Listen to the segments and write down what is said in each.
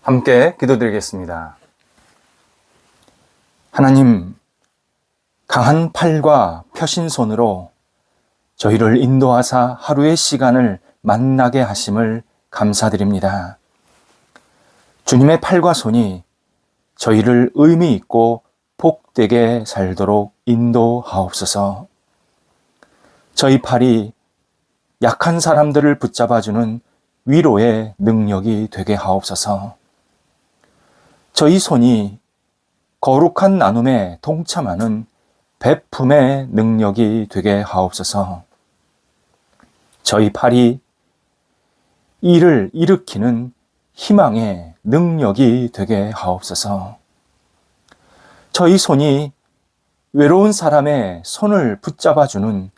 함께 기도드리겠습니다. 하나님, 강한 팔과 펴신 손으로 저희를 인도하사 하루의 시간을 만나게 하심을 감사드립니다. 주님의 팔과 손이 저희를 의미 있고 복되게 살도록 인도하옵소서. 저희 팔이 약한 사람들을 붙잡아주는 위로의 능력이 되게 하옵소서. 저희 손이 거룩한 나눔에 동참하는 베품의 능력이 되게 하옵소서. 저희 팔이 일을 일으키는 희망의 능력이 되게 하옵소서. 저희 손이 외로운 사람의 손을 붙잡아주는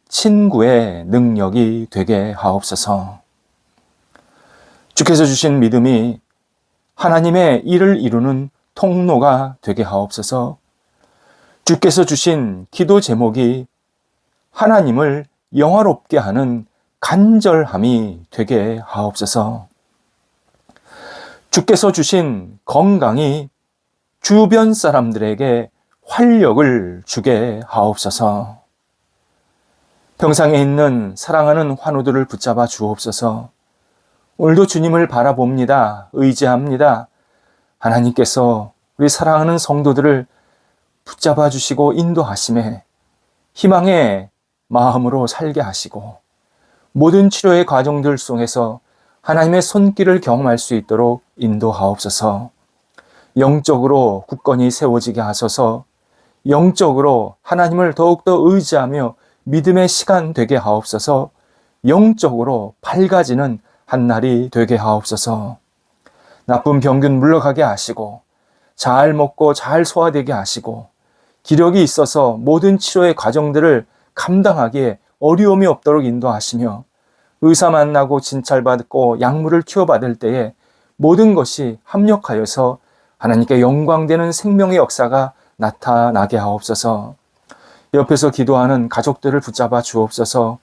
친구의 능력이 되게 하옵소서. 주께서 주신 믿음이 하나님의 일을 이루는 통로가 되게 하옵소서. 주께서 주신 기도 제목이 하나님을 영화롭게 하는 간절함이 되게 하옵소서. 주께서 주신 건강이 주변 사람들에게 활력을 주게 하옵소서. 병상에 있는 사랑하는 환우들을 붙잡아 주옵소서. 오늘도 주님을 바라봅니다. 의지합니다. 하나님께서 우리 사랑하는 성도들을 붙잡아 주시고 인도하심에 희망의 마음으로 살게 하시고 모든 치료의 과정들 속에서 하나님의 손길을 경험할 수 있도록 인도하옵소서. 영적으로 굳건히 세워지게 하소서. 영적으로 하나님을 더욱더 의지하며 믿음의 시간 되게 하옵소서. 영적으로 밝아지는 한날이 되게 하옵소서. 나쁜 병균 물러가게 하시고 잘 먹고 잘 소화되게 하시고 기력이 있어서 모든 치료의 과정들을 감당하기에 어려움이 없도록 인도하시며 의사 만나고 진찰받고 약물을 투여받을 때에 모든 것이 합력하여서 하나님께 영광되는 생명의 역사가 나타나게 하옵소서. 옆에서 기도하는 가족들을 붙잡아 주옵소서.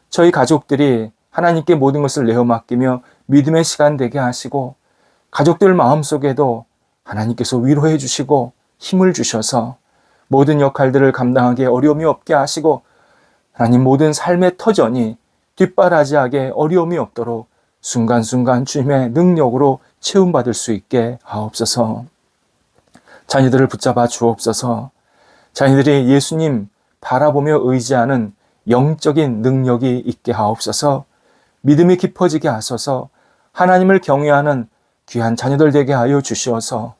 저희 가족들이 하나님께 모든 것을 내어 맡기며 믿음의 시간 되게 하시고 가족들 마음속에도 하나님께서 위로해 주시고 힘을 주셔서 모든 역할들을 감당하기에 어려움이 없게 하시고 하나님 모든 삶의 터전이 뒷바라지하게 어려움이 없도록 순간순간 주님의 능력으로 채움받을 수 있게 하옵소서. 자녀들을 붙잡아 주옵소서. 자녀들이 예수님 바라보며 의지하는 영적인 능력이 있게 하옵소서. 믿음이 깊어지게 하소서. 하나님을 경외하는 귀한 자녀들 되게 하여 주시어서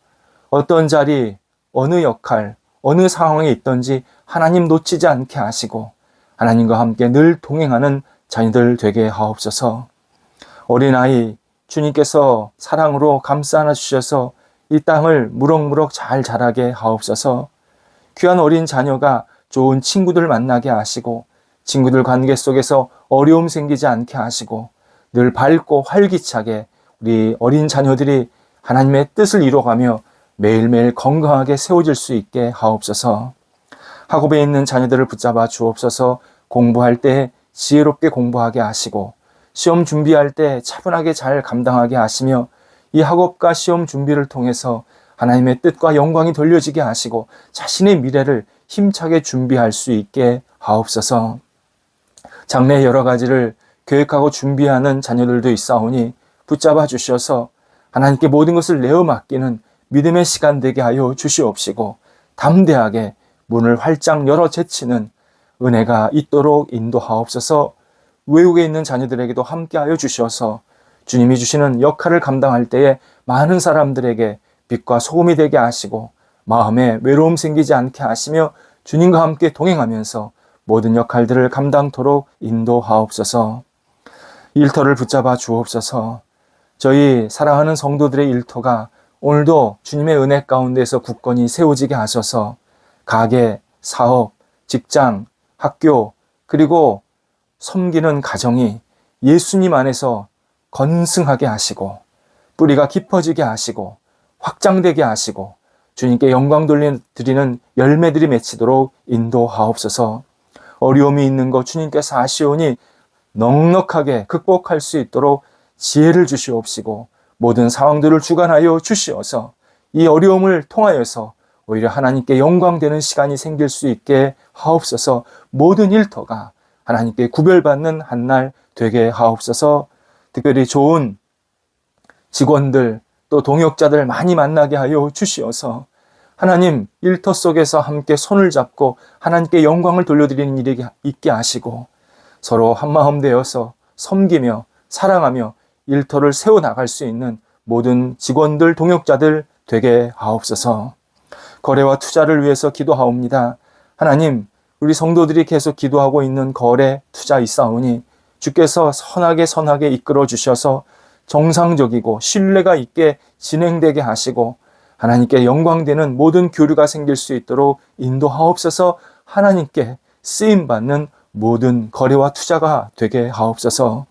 어떤 자리, 어느 역할, 어느 상황에 있든지 하나님 놓치지 않게 하시고 하나님과 함께 늘 동행하는 자녀들 되게 하옵소서. 어린아이 주님께서 사랑으로 감싸 안아 주셔서 이 땅을 무럭무럭 잘 자라게 하옵소서. 귀한 어린 자녀가 좋은 친구들 만나게 하시고 친구들 관계 속에서 어려움 생기지 않게 하시고 늘 밝고 활기차게 우리 어린 자녀들이 하나님의 뜻을 이루어가며 매일매일 건강하게 세워질 수 있게 하옵소서. 학업에 있는 자녀들을 붙잡아 주옵소서. 공부할 때 지혜롭게 공부하게 하시고 시험 준비할 때 차분하게 잘 감당하게 하시며 이 학업과 시험 준비를 통해서 하나님의 뜻과 영광이 돌려지게 하시고 자신의 미래를 힘차게 준비할 수 있게 하옵소서. 장래 여러 가지를 계획하고 준비하는 자녀들도 있사오니 붙잡아 주셔서 하나님께 모든 것을 내어 맡기는 믿음의 시간 되게 하여 주시옵시고 담대하게 문을 활짝 열어 제치는 은혜가 있도록 인도하옵소서. 외국에 있는 자녀들에게도 함께하여 주셔서 주님이 주시는 역할을 감당할 때에 많은 사람들에게 빛과 소금이 되게 하시고 마음에 외로움 생기지 않게 하시며 주님과 함께 동행하면서 모든 역할들을 감당토록 인도하옵소서. 일터를 붙잡아 주옵소서. 저희 사랑하는 성도들의 일터가 오늘도 주님의 은혜 가운데서 굳건히 세워지게 하셔서 가게, 사업, 직장, 학교 그리고 섬기는 가정이 예수님 안에서 건승하게 하시고 뿌리가 깊어지게 하시고 확장되게 하시고 주님께 영광 드리는 열매들이 맺히도록 인도하옵소서. 어려움이 있는 것 주님께서 아시오니 넉넉하게 극복할 수 있도록 지혜를 주시옵시고 모든 상황들을 주관하여 주시어서 이 어려움을 통하여서 오히려 하나님께 영광되는 시간이 생길 수 있게 하옵소서. 모든 일터가 하나님께 구별받는 한 날 되게 하옵소서. 특별히 좋은 직원들 또 동역자들 많이 만나게 하여 주시어서 하나님 일터 속에서 함께 손을 잡고 하나님께 영광을 돌려드리는 일이 있게 하시고 서로 한마음 되어서 섬기며 사랑하며 일터를 세워나갈 수 있는 모든 직원들 동역자들 되게 하옵소서. 거래와 투자를 위해서 기도하옵니다. 하나님, 우리 성도들이 계속 기도하고 있는 거래, 투자 있사오니 주께서 선하게 이끌어 주셔서 정상적이고 신뢰가 있게 진행되게 하시고 하나님께 영광되는 모든 교류가 생길 수 있도록 인도하옵소서. 하나님께 쓰임받는 모든 거래와 투자가 되게 하옵소서.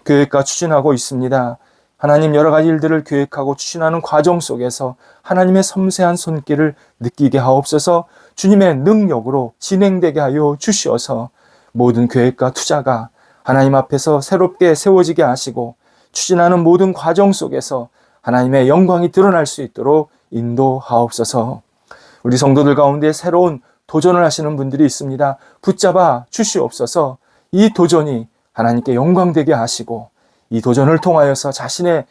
계획과 추진하고 있습니다. 하나님 여러 가지 일들을 계획하고 추진하는 과정 속에서 하나님의 섬세한 손길을 느끼게 하옵소서. 주님의 능력으로 진행되게 하여 주시어서 모든 계획과 투자가 하나님 앞에서 새롭게 세워지게 하시고 추진하는 모든 과정 속에서 하나님의 영광이 드러날 수 있도록 인도하옵소서. 우리 성도들 가운데 새로운 도전을 하시는 분들이 있습니다. 붙잡아 주시옵소서. 이 도전이 하나님께 영광되게 하시고 이 도전을 통하여서 자신의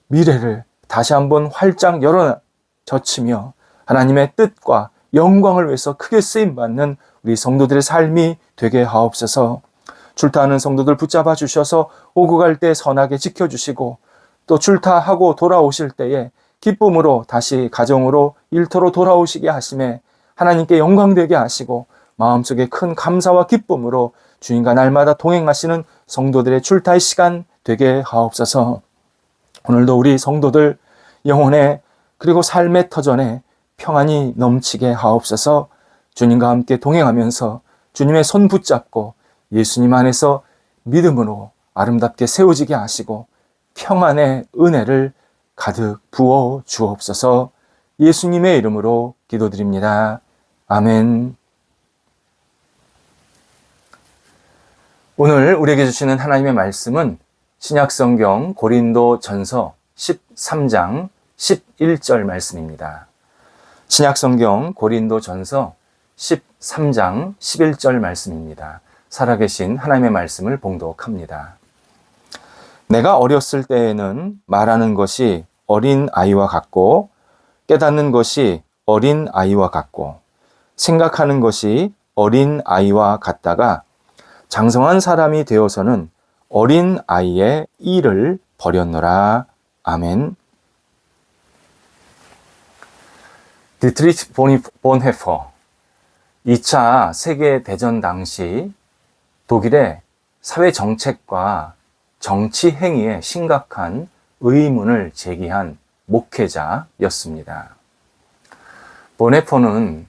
미래를 다시 한번 활짝 열어 젖히며 하나님의 뜻과 영광을 위해서 크게 쓰임받는 우리 성도들의 삶이 되게 하옵소서. 출타하는 성도들 붙잡아 주셔서 오고 갈 때 선하게 지켜주시고 또 출타하고 돌아오실 때에 기쁨으로 다시 가정으로 일터로 돌아오시게 하심에 하나님께 영광되게 하시고 마음속에 큰 감사와 기쁨으로 주님과 날마다 동행하시는 성도들의 출타의 시간 되게 하옵소서. 오늘도 우리 성도들 영혼의 그리고 삶의 터전에 평안이 넘치게 하옵소서. 주님과 함께 동행하면서 주님의 손 붙잡고 예수님 안에서 믿음으로 아름답게 세워지게 하시고 평안의 은혜를 가득 부어 주옵소서. 예수님의 이름으로 기도드립니다. 아멘. 오늘 우리에게 주시는 하나님의 말씀은 신약성경 고린도전서 13장 11절 말씀입니다. 신약성경 고린도전서 13장 11절 말씀입니다. 살아계신 하나님의 말씀을 봉독합니다. 내가 어렸을 때에는 말하는 것이 어린 아이와 같고 깨닫는 것이 어린 아이와 같고 생각하는 것이 어린 아이와 같다가 장성한 사람이 되어서는 어린 아이의 일을 버렸노라. 아멘. 디트리히 본헤퍼 2차 세계대전 당시 독일의 사회정책과 정치 행위에 심각한 의문을 제기한 목회자였습니다. 본헤퍼는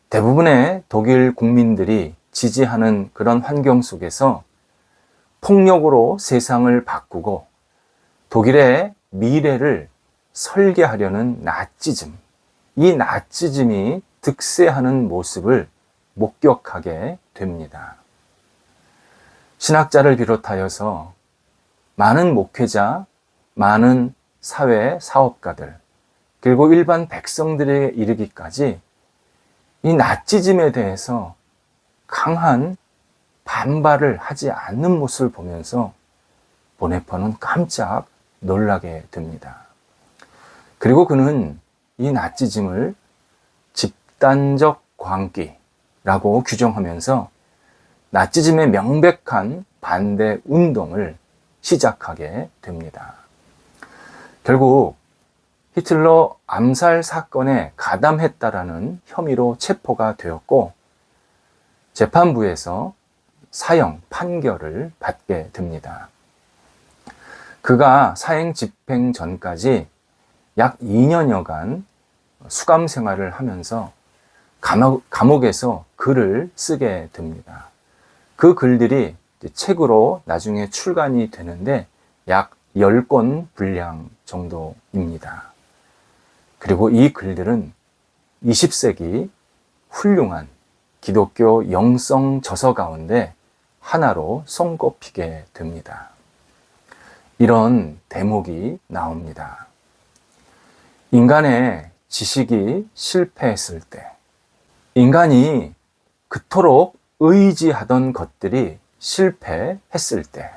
대부분의 독일 국민들이 지지하는 그런 환경 속에서 폭력으로 세상을 바꾸고 독일의 미래를 설계하려는 나치즘, 이 나치즘이 득세하는 모습을 목격하게 됩니다. 신학자를 비롯하여서 많은 목회자, 많은 사회 사업가들, 그리고 일반 백성들에 이르기까지 이 나치즘에 대해서 강한 반발을 하지 않는 모습을 보면서 본헤퍼는 깜짝 놀라게 됩니다. 그리고 그는 이 나치즘을 집단적 광기라고 규정하면서 나치즘의 명백한 반대 운동을 시작하게 됩니다. 결국 히틀러 암살 사건에 가담했다라는 혐의로 체포가 되었고 재판부에서 사형 판결을 받게 됩니다. 그가 사형 집행 전까지 약 2년여간 수감 생활을 하면서 감옥에서 글을 쓰게 됩니다. 그 글들이 책으로 나중에 출간이 되는데 약 10권 분량 정도입니다. 그리고 이 글들은 20세기 훌륭한 기독교 영성 저서 가운데 하나로 손꼽히게 됩니다. 이런 대목이 나옵니다. 인간의 지식이 실패했을 때, 인간이 그토록 의지하던 것들이 실패했을 때,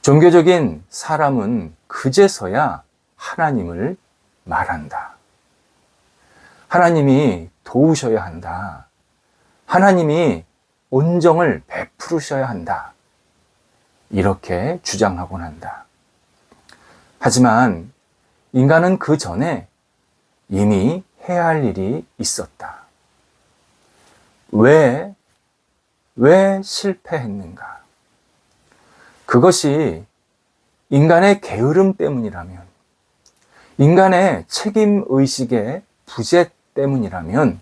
종교적인 사람은 그제서야 하나님을 말한다. 하나님이 도우셔야 한다. 하나님이 온정을 베푸셔야 한다. 이렇게 주장하곤 한다. 하지만 인간은 그 전에 이미 해야 할 일이 있었다. 왜 실패했는가? 그것이 인간의 게으름 때문이라면, 인간의 책임의식의 부재 때문이라면,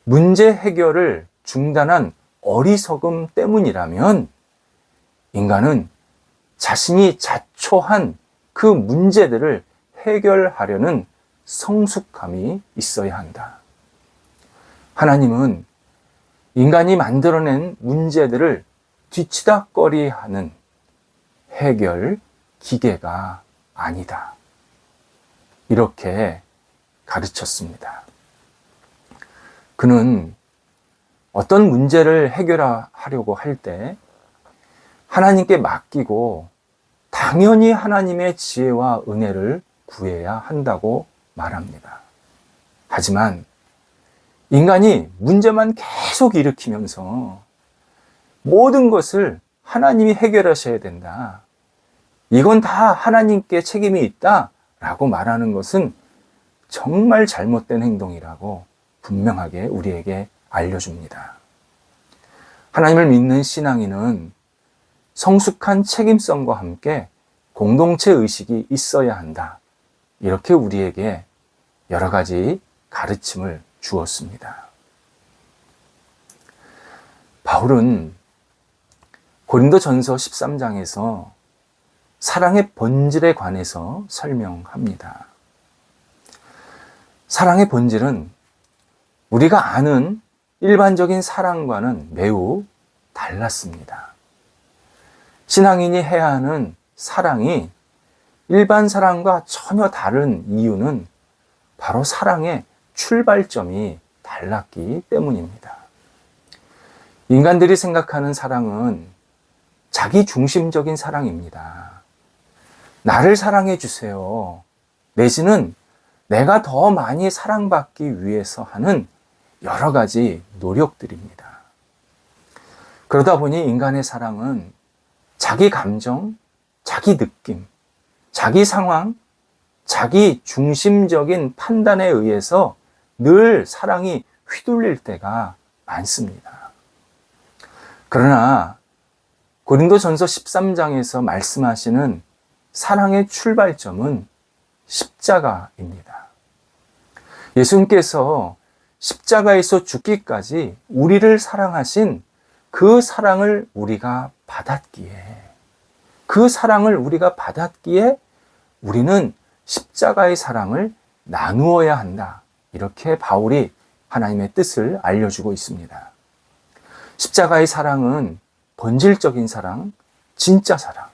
문제 해결을 중단한 어리석음 때문이라면, 인간은 자신이 자초한 그 문제들을 해결하려는 성숙함이 있어야 한다. 하나님은 인간이 만들어낸 문제들을 뒤치다꺼리하는 해결 기계가 아니다. 이렇게 가르쳤습니다. 그는 어떤 문제를 해결하려고 할 때 하나님께 맡기고 당연히 하나님의 지혜와 은혜를 구해야 한다고 말합니다. 하지만 인간이 문제만 계속 일으키면서 모든 것을 하나님이 해결하셔야 된다. 이건 다 하나님께 책임이 있다. 라고 말하는 것은 정말 잘못된 행동이라고 분명하게 우리에게 알려줍니다. 하나님을 믿는 신앙인은 성숙한 책임성과 함께 공동체 의식이 있어야 한다. 이렇게 우리에게 여러 가지 가르침을 주었습니다. 바울은 고린도전서 13장에서 사랑의 본질에 관해서 설명합니다. 사랑의 본질은 우리가 아는 일반적인 사랑과는 매우 달랐습니다. 신앙인이 해야 하는 사랑이 일반 사랑과 전혀 다른 이유는 바로 사랑의 출발점이 달랐기 때문입니다. 인간들이 생각하는 사랑은 자기 중심적인 사랑입니다. 나를 사랑해 주세요. 내지는 내가 더 많이 사랑받기 위해서 하는 여러 가지 노력들입니다. 그러다 보니 인간의 사랑은 자기 감정, 자기 느낌, 자기 상황, 자기 중심적인 판단에 의해서 늘 사랑이 휘둘릴 때가 많습니다. 그러나 고린도전서 13장에서 말씀하시는 사랑의 출발점은 십자가입니다. 예수님께서 십자가에서 죽기까지 우리를 사랑하신 그 사랑을 우리가 받았기에, 우리는 십자가의 사랑을 나누어야 한다. 이렇게 바울이 하나님의 뜻을 알려주고 있습니다. 십자가의 사랑은 본질적인 사랑, 진짜 사랑,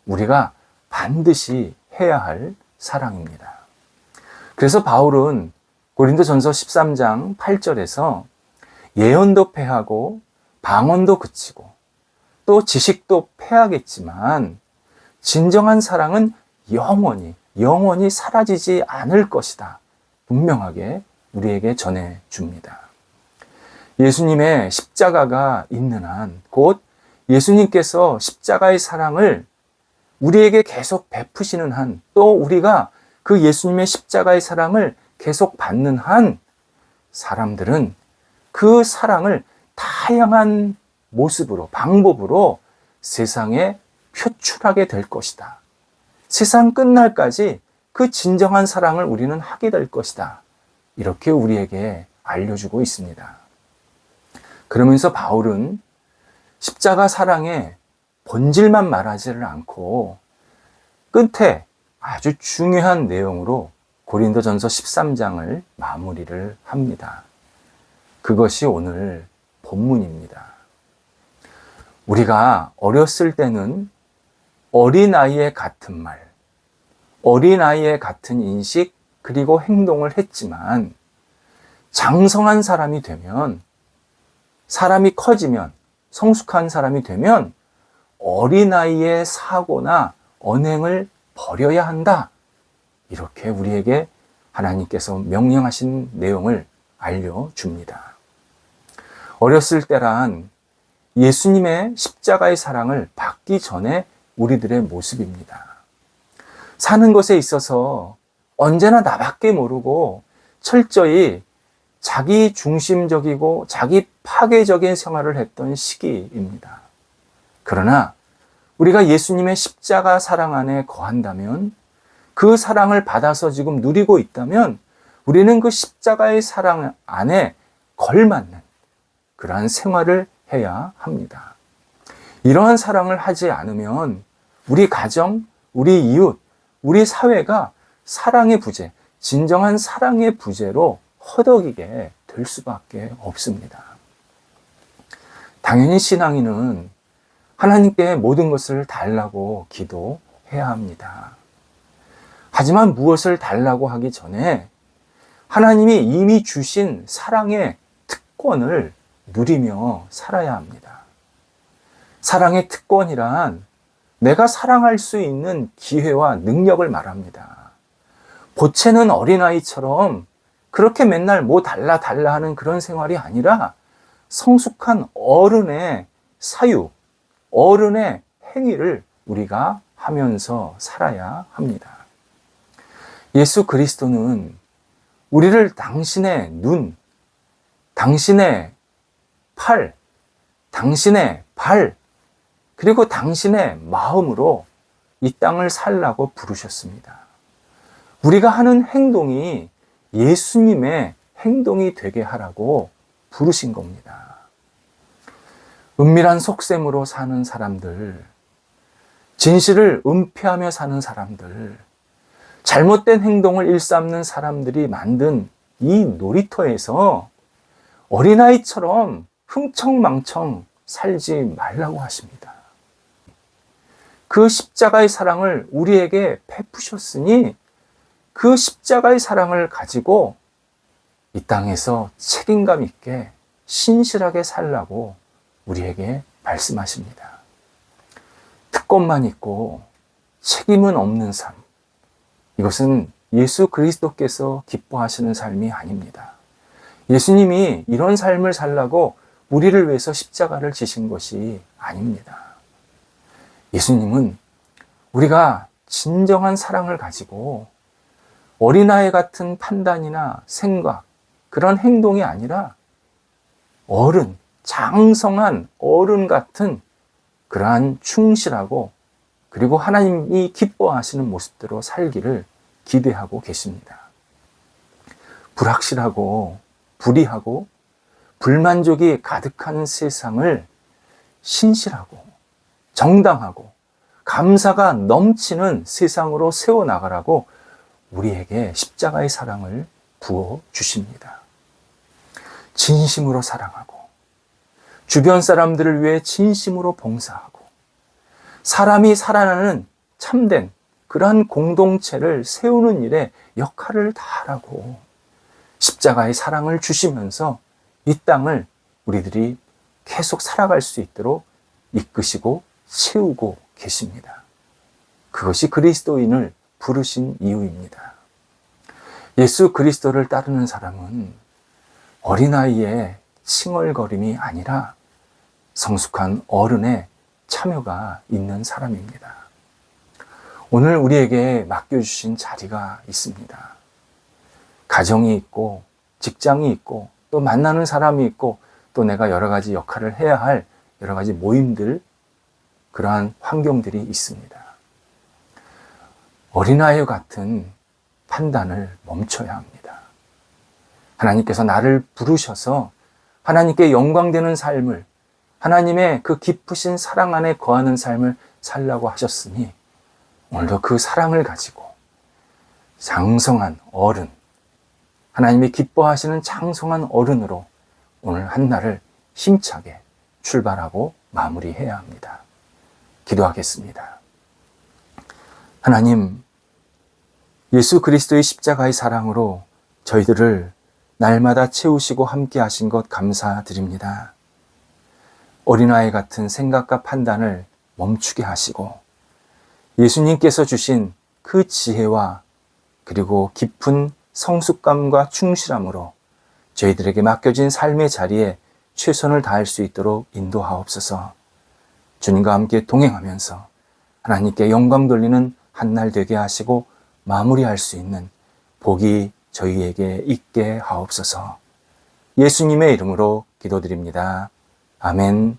우리가 반드시 해야 할 사랑입니다. 그래서 바울은 고린도전서 13장 8절에서 예언도 패하고 방언도 그치고 또 지식도 패하겠지만 진정한 사랑은 영원히 사라지지 않을 것이다. 분명하게 우리에게 전해줍니다. 예수님의 십자가가 있는 한, 곧 예수님께서 십자가의 사랑을 우리에게 계속 베푸시는 한, 또 우리가 그 예수님의 십자가의 사랑을 계속 받는 한, 사람들은 그 사랑을 다양한 모습으로, 방법으로 세상에 표출하게 될 것이다. 세상 끝날까지 그 진정한 사랑을 우리는 하게 될 것이다. 이렇게 우리에게 알려주고 있습니다. 그러면서 바울은 십자가 사랑의 본질만 말하지를 않고 끝에 아주 중요한 내용으로 고린도전서 13장을 마무리를 합니다. 그것이 오늘 본문입니다. 우리가 어렸을 때는 어린아이의 같은 말, 어린아이의 같은 인식, 그리고 행동을 했지만 장성한 사람이 되면, 사람이 커지면, 성숙한 사람이 되면 어린아이의 사고나 언행을 버려야 한다. 이렇게 우리에게 하나님께서 명령하신 내용을 알려줍니다. 어렸을 때란 예수님의 십자가의 사랑을 받기 전에 우리들의 모습입니다. 사는 것에 있어서 언제나 나밖에 모르고 철저히 자기 중심적이고 자기 파괴적인 생활을 했던 시기입니다. 그러나 우리가 예수님의 십자가 사랑 안에 거한다면, 그 사랑을 받아서 지금 누리고 있다면 우리는 그 십자가의 사랑 안에 걸맞는 그러한 생활을 해야 합니다. 이러한 사랑을 하지 않으면 우리 가정, 우리 이웃, 우리 사회가 사랑의 부재, 진정한 사랑의 부재로 허덕이게 될 수밖에 없습니다. 당연히 신앙인은 하나님께 모든 것을 달라고 기도해야 합니다. 하지만 무엇을 달라고 하기 전에 하나님이 이미 주신 사랑의 특권을 누리며 살아야 합니다. 사랑의 특권이란 내가 사랑할 수 있는 기회와 능력을 말합니다. 보채는 어린아이처럼 그렇게 맨날 뭐 달라 하는 그런 생활이 아니라 성숙한 어른의 사유, 어른의 행위를 우리가 하면서 살아야 합니다. 예수 그리스도는 우리를 당신의 눈, 당신의 팔, 당신의 발, 그리고 당신의 마음으로 이 땅을 살라고 부르셨습니다. 우리가 하는 행동이 예수님의 행동이 되게 하라고 부르신 겁니다. 은밀한 속셈으로 사는 사람들, 진실을 은폐하며 사는 사람들, 잘못된 행동을 일삼는 사람들이 만든 이 놀이터에서 어린아이처럼 흥청망청 살지 말라고 하십니다. 그 십자가의 사랑을 우리에게 베푸셨으니 그 십자가의 사랑을 가지고 이 땅에서 책임감 있게 신실하게 살라고 우리에게 말씀하십니다. 특권만 있고 책임은 없는 삶, 이것은 예수 그리스도께서 기뻐하시는 삶이 아닙니다. 예수님이 이런 삶을 살라고 우리를 위해서 십자가를 지신 것이 아닙니다. 예수님은 우리가 진정한 사랑을 가지고 어린아이 같은 판단이나 생각, 그런 행동이 아니라 어른, 장성한 어른 같은 그러한 충실하고 그리고 하나님이 기뻐하시는 모습대로 살기를 기대하고 계십니다. 불확실하고 불의하고 불만족이 가득한 세상을 신실하고 정당하고 감사가 넘치는 세상으로 세워나가라고 우리에게 십자가의 사랑을 부어 주십니다. 진심으로 사랑하고 주변 사람들을 위해 진심으로 봉사하고 사람이 살아나는 참된 그러한 공동체를 세우는 일에 역할을 다하라고 십자가의 사랑을 주시면서 이 땅을 우리들이 계속 살아갈 수 있도록 이끄시고 채우고 계십니다. 그것이 그리스도인을 부르신 이유입니다. 예수 그리스도를 따르는 사람은 어린아이의 칭얼거림이 아니라 성숙한 어른의 참여가 있는 사람입니다. 오늘 우리에게 맡겨주신 자리가 있습니다. 가정이 있고 직장이 있고 또 만나는 사람이 있고 또 내가 여러 가지 역할을 해야 할 여러 가지 모임들, 그러한 환경들이 있습니다. 어린아이 같은 판단을 멈춰야 합니다. 하나님께서 나를 부르셔서 하나님께 영광되는 삶을, 하나님의 그 깊으신 사랑 안에 거하는 삶을 살라고 하셨으니 오늘도 그 사랑을 가지고 장성한 어른, 하나님이 기뻐하시는 장성한 어른으로 오늘 한 날을 힘차게 출발하고 마무리해야 합니다. 기도하겠습니다. 하나님, 예수 그리스도의 십자가의 사랑으로 저희들을 날마다 채우시고 함께 하신 것 감사드립니다. 어린아이 같은 생각과 판단을 멈추게 하시고 예수님께서 주신 그 지혜와 그리고 깊은 성숙감과 충실함으로 저희들에게 맡겨진 삶의 자리에 최선을 다할 수 있도록 인도하옵소서. 주님과 함께 동행하면서 하나님께 영광 돌리는 한 날 되게 하시고 마무리할 수 있는 복이 저희에게 있게 하옵소서. 예수님의 이름으로 기도드립니다. 아멘.